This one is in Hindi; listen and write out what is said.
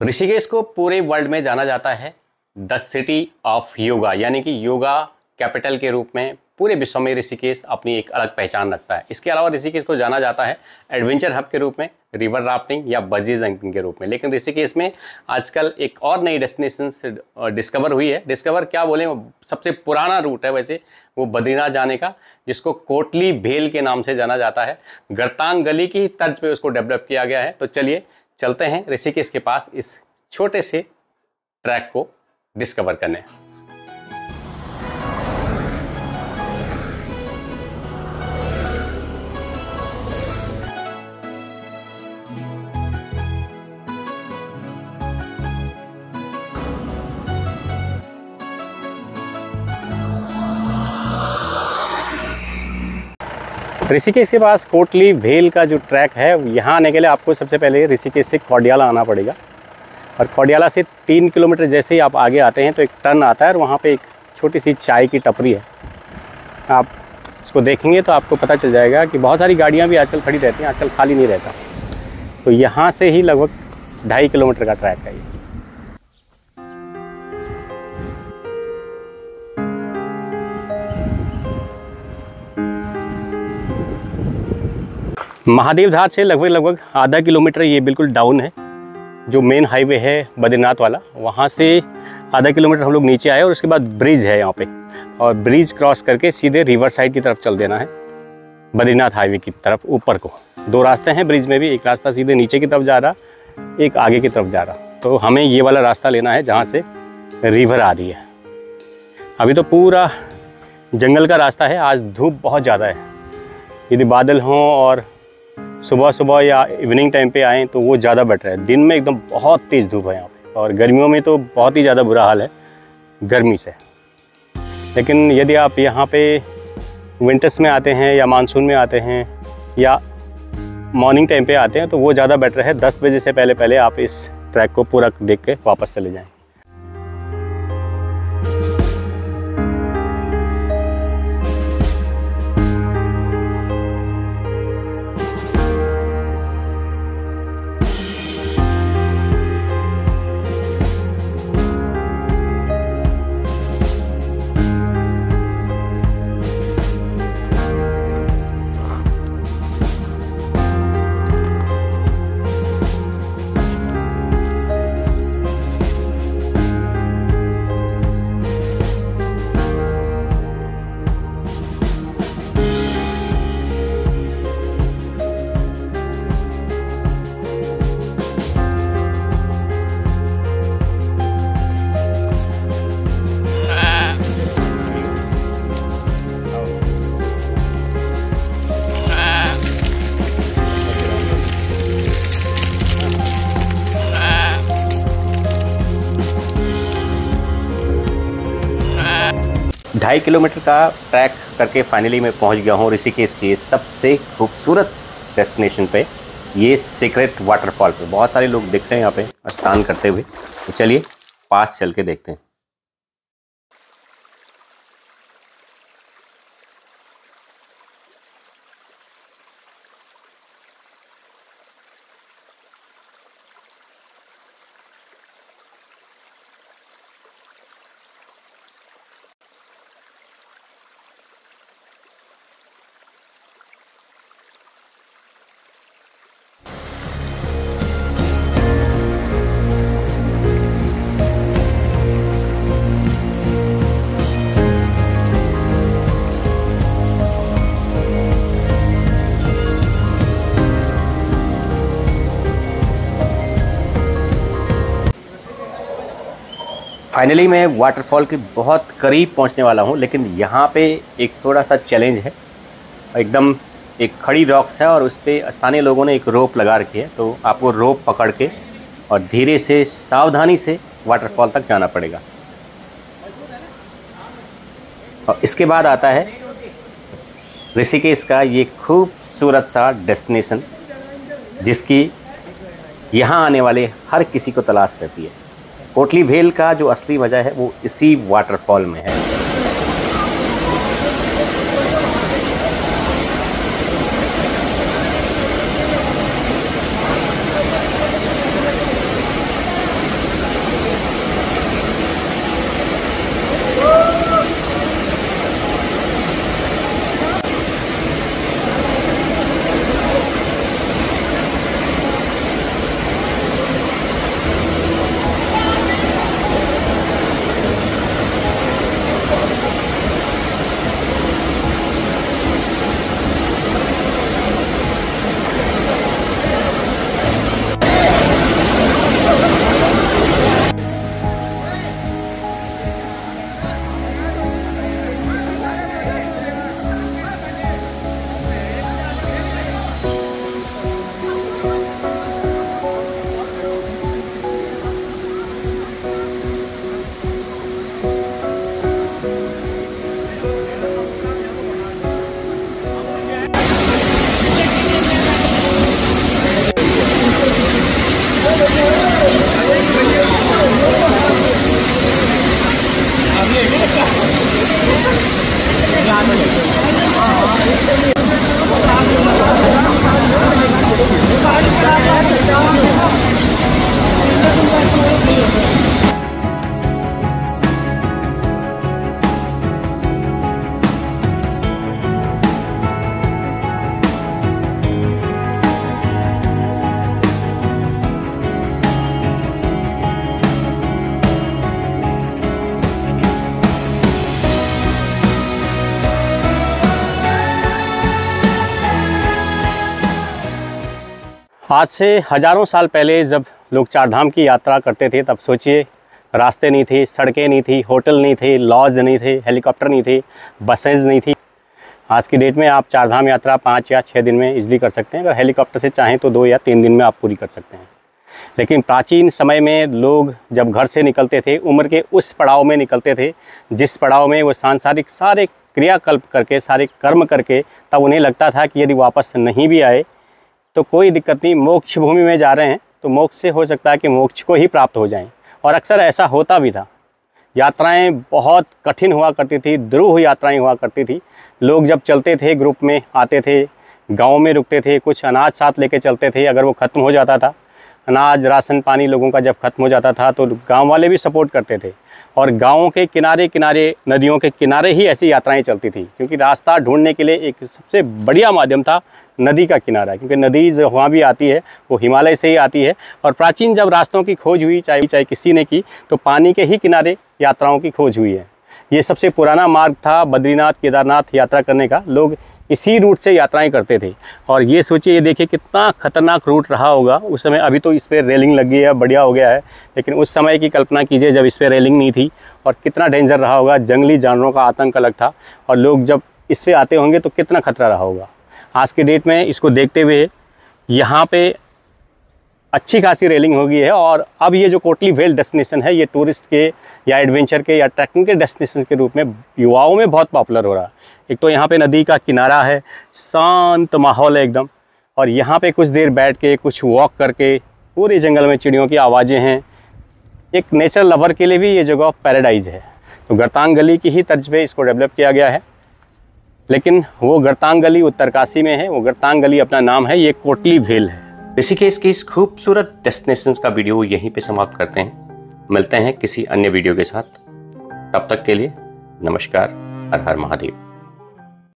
ऋषिकेश को पूरे वर्ल्ड में जाना जाता है द सिटी ऑफ योगा, यानी कि योगा कैपिटल के रूप में पूरे विश्व में ऋषिकेश अपनी एक अलग पहचान रखता है। इसके अलावा ऋषिकेश को जाना जाता है एडवेंचर हब के रूप में, रिवर राफ्टिंग या बंजी जंपिंग के रूप में। लेकिन ऋषिकेश में आजकल एक और नई डेस्टिनेशन डिस्कवर हुई है। डिस्कवर क्या बोलें, सबसे पुराना रूट है वैसे वो बद्रीनाथ जाने का, जिसको कोटली भेल के नाम से जाना जाता है। गरतांग गली की तर्ज पे उसको डेवलप किया गया है। तो चलिए चलते हैं ऋषिकेश के पास इस छोटे से ट्रैक को डिस्कवर करने। ऋषिकेश के पास कोटली भेल का जो ट्रैक है, यहाँ आने के लिए आपको सबसे पहले ऋषिकेश से कोडियाला आना पड़ेगा। और कोडियाला से 3 किलोमीटर जैसे ही आप आगे आते हैं तो एक टर्न आता है और वहाँ पे एक छोटी सी चाय की टपरी है। आप उसको देखेंगे तो आपको पता चल जाएगा कि बहुत सारी गाड़ियाँ भी आजकल खड़ी रहती हैं, आजकल खाली नहीं रहता। तो यहाँ से ही लगभग 2.5 किलोमीटर का ट्रैक है ये। महादेव धार से लगभग आधा किलोमीटर ये बिल्कुल डाउन है। जो मेन हाईवे है बद्रीनाथ वाला, वहाँ से आधा किलोमीटर हम लोग नीचे आए और उसके बाद ब्रिज है यहाँ पे, और ब्रिज क्रॉस करके सीधे रिवर साइड की तरफ चल देना है, बद्रीनाथ हाईवे की तरफ ऊपर को। 2 रास्ते हैं ब्रिज में भी, एक रास्ता सीधे नीचे की तरफ जा रहा, एक आगे की तरफ जा रहा। तो हमें ये वाला रास्ता लेना है जहाँ से रिवर आ रही है। अभी तो पूरा जंगल का रास्ता है। आज धूप बहुत ज़्यादा है। यदि बादल हों और सुबह सुबह या इवनिंग टाइम पे आएँ तो वो ज़्यादा बेटर है। दिन में एकदम बहुत तेज़ धूप है यहाँ पे, और गर्मियों में तो बहुत ही ज़्यादा बुरा हाल है गर्मी से। लेकिन यदि आप यहाँ पे विंटर्स में आते हैं या मानसून में आते हैं या मॉर्निंग टाइम पे आते हैं तो वो ज़्यादा बेटर है। 10 बजे से पहले पहले आप इस ट्रैक को पूरा देख के वापस चले जाएँ। ढाई किलोमीटर का ट्रैक करके फाइनली मैं पहुंच गया हूं ऋषिकेश के सबसे खूबसूरत डेस्टिनेशन पे, ये सीक्रेट वाटरफॉल पे। बहुत सारे लोग दिख रहे हैं यहाँ पे स्नान करते हुए। तो चलिए पास चल के देखते हैं। फाइनली मैं वाटरफॉल के बहुत करीब पहुंचने वाला हूं, लेकिन यहाँ पे एक थोड़ा सा चैलेंज है। एकदम एक खड़ी रॉक्स है और उस पर स्थानीय लोगों ने एक रोप लगा रखी है। तो आपको रोप पकड़ के और धीरे से सावधानी से वाटरफॉल तक जाना पड़ेगा। और इसके बाद आता है ऋषिकेश का ये खूबसूरत सा डेस्टिनेशन, जिसकी यहाँ आने वाले हर किसी को तलाश रहती है। कोटली भेल का जो असली मज़ा है वो इसी वाटरफॉल में है। आज से हज़ारों साल पहले जब लोग चार धाम की यात्रा करते थे, तब सोचिए रास्ते नहीं थे, सड़कें नहीं थी, होटल नहीं थे, लॉज नहीं थे, हेलीकॉप्टर नहीं थे, बसेज नहीं थी। आज की डेट में आप चार धाम यात्रा 5 या 6 दिन में इजीली कर सकते हैं। अगर हेलीकॉप्टर से चाहें तो 2 या 3 दिन में आप पूरी कर सकते हैं। लेकिन प्राचीन समय में लोग जब घर से निकलते थे, उम्र के उस पड़ाव में निकलते थे जिस पड़ाव में वो सांसारिक सारे क्रियाकल्प करके, सारे कर्म करके, तब उन्हें लगता था कि यदि वापस नहीं भी आए तो कोई दिक्कत नहीं, मोक्ष भूमि में जा रहे हैं तो मोक्ष से हो सकता है कि मोक्ष को ही प्राप्त हो जाएं। और अक्सर ऐसा होता भी था। यात्राएं बहुत कठिन हुआ करती थी, द्रूह यात्राएं हुआ करती थी। लोग जब चलते थे, ग्रुप में आते थे, गांव में रुकते थे, कुछ अनाज साथ लेके चलते थे। अगर वो ख़त्म हो जाता था, अनाज, राशन पानी लोगों का जब ख़त्म हो जाता था, तो गांव वाले भी सपोर्ट करते थे। और गाँवों के किनारे किनारे, नदियों के किनारे ही ऐसी यात्राएं चलती थी, क्योंकि रास्ता ढूंढने के लिए एक सबसे बढ़िया माध्यम था नदी का किनारा। क्योंकि नदी जो वहाँ भी आती है वो हिमालय से ही आती है। और प्राचीन जब रास्तों की खोज हुई, चाहे किसी ने की, तो पानी के ही किनारे यात्राओं की खोज हुई है। ये सबसे पुराना मार्ग था बद्रीनाथ केदारनाथ यात्रा करने का। लोग इसी रूट से यात्राएं करते थे। और ये सोचिए, ये देखिए कितना खतरनाक रूट रहा होगा उस समय। अभी तो इस पर रेलिंग लगी है, बढ़िया हो गया है, लेकिन उस समय की कल्पना कीजिए जब इस पर रेलिंग नहीं थी, और कितना डेंजर रहा होगा। जंगली जानवरों का आतंक अलग था, और लोग जब इस पर आते होंगे तो कितना खतरा रहा होगा। आज के डेट में इसको देखते हुए यहाँ पे अच्छी खासी रेलिंग हो गई है। और अब ये जो कोटली वेल डेस्टिनेशन है, ये टूरिस्ट के या एडवेंचर के या ट्रैकिंग के डेस्टिनेशन के रूप में युवाओं में बहुत पॉपुलर हो रहा है। एक तो यहाँ पे नदी का किनारा है, शांत माहौल है एकदम, और यहाँ पे कुछ देर बैठ के, कुछ वॉक करके, पूरे जंगल में चिड़ियों की आवाज़ें हैं। एक नेचर लवर के लिए भी ये जगह पैराडाइज है। तो गरतांग गली की ही तर्ज पे इसको डेवलप किया गया है, लेकिन वो गरतांग गली उत्तरकाशी में है। वो गरतांग गली अपना नाम है, ये कोटली वेल है। ऋषिकेश की इस खूबसूरत डेस्टिनेशंस का वीडियो यहीं पे समाप्त करते हैं। मिलते हैं किसी अन्य वीडियो के साथ। तब तक के लिए नमस्कार। हर हर महादेव।